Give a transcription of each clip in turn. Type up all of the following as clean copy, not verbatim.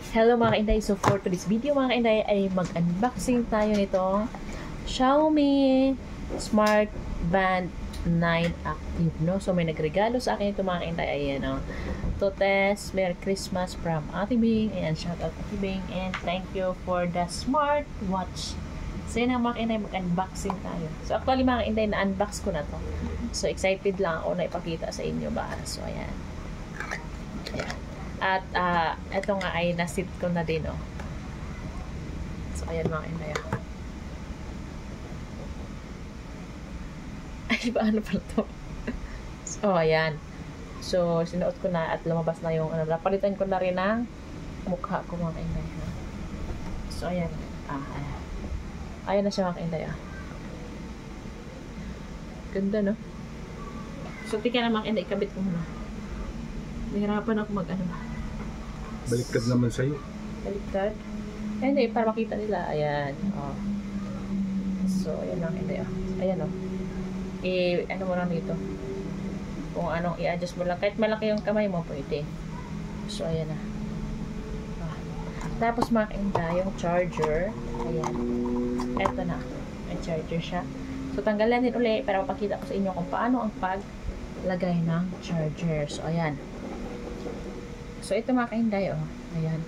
Hello mga kainday, so for today's video mga kainday ay mag-unboxing tayo nitong Xiaomi Smart Band 9 Active, no? So may nagregalo sa akin ito mga kainday, ayan o. To test, Merry Christmas from Ate Bing, ayan, shout out Ate Bing, and thank you for the smart watch. So yun ang mga kainday, mag-unboxing tayo. So actually mga kainday, na-unbox ko na to. So excited lang ako na ipakita sa inyo ba. So ayan. Ayan. At ito nga ay nasit ko na din, oh. So ayan mga kainday. Ay, paano pala to? So ayan. So sinuot ko na at lumabas na yung napalitan ko na rin ng mukha ko mga kainday. So ayan. Ayan. Ayan na siya mga kainday. Ganda, no? So tika na mga kainday, ikabit ko muna. Nahirapan ako mag-ano ba? Baliktad naman sa'yo. Baliktad? Ayan, hindi, para makita nila. Ayan, oh. So, ayan lang, hindi, oh. Ayan, oh. Ano mo lang dito. Kung anong i-adjust mo lang. Kahit malaki yung kamay mo, pwede. So, ayan na. Oh. Tapos, makinda yung charger. Ayan. Eto na. May charger siya. So, tanggalan din ulit para mapakita ko sa inyo kung paano ang paglagay ng charger. So, ayan. So, ito mga kainday, oh. Ayan.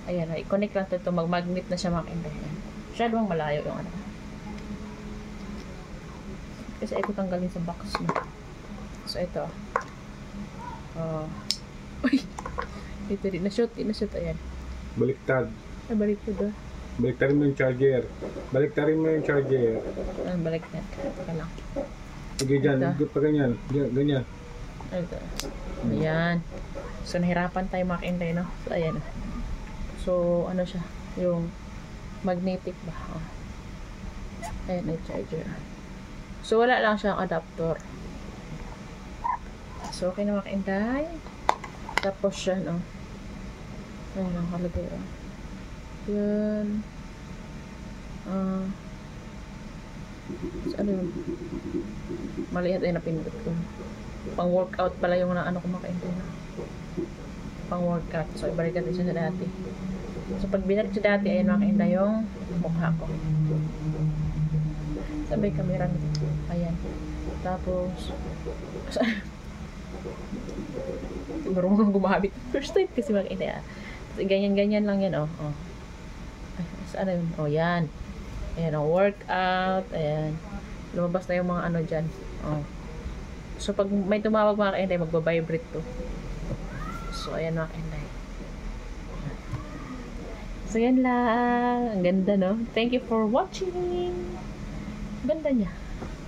Ayan, oh. I-connect lang ito. Mag-magnet na siya mga kainday. Masyadong malayo yung ano. Kasi ito tanggalin sa box na. So, ito. Oh. Uy! Ito din. Na-shoot. Ayan. Baliktad. Ay, baliktad, oh. Baliktarin mo yung charger. Baliktarin mo yung charger. Ayan, baliktad. Teka lang. Sige dyan. Ito. Pa ganyan. Ganyan. Ito. Ayan. So, nahirapan tayo mga kainday, no? So, ayan. So, ano siya? Yung magnetic ba? Oh. Ayan, yung charger. So, wala lang siyang adapter. So, okay na mga kainday. Tapos siya, no? Ayan, ang kalagay, oh. Yan. So, ano yun? Maliit ay napindot ko. Pang workout pala yung na ano ko makaintay na. Pang workout. So, ibalik natin siya sa dati. So, pag binalik siya dati, ayun makaintay yung mukha ko. Sabay kamera nito. Ayan. Tapos, marunong gumamit. First time kasi makaintay. Ganyan-ganyan lang yan, oh. Oh. Ay, saan yun? Oh, yan. Ayan, oh, workout. Ayan. Lumabas na yung mga ano dyan. Oh. So, pag may tumawag mga kainday, magbabibrate to. So, ayan mga kainday. So, yan lang. Ang ganda, no? Thank you for watching. Ganda niya.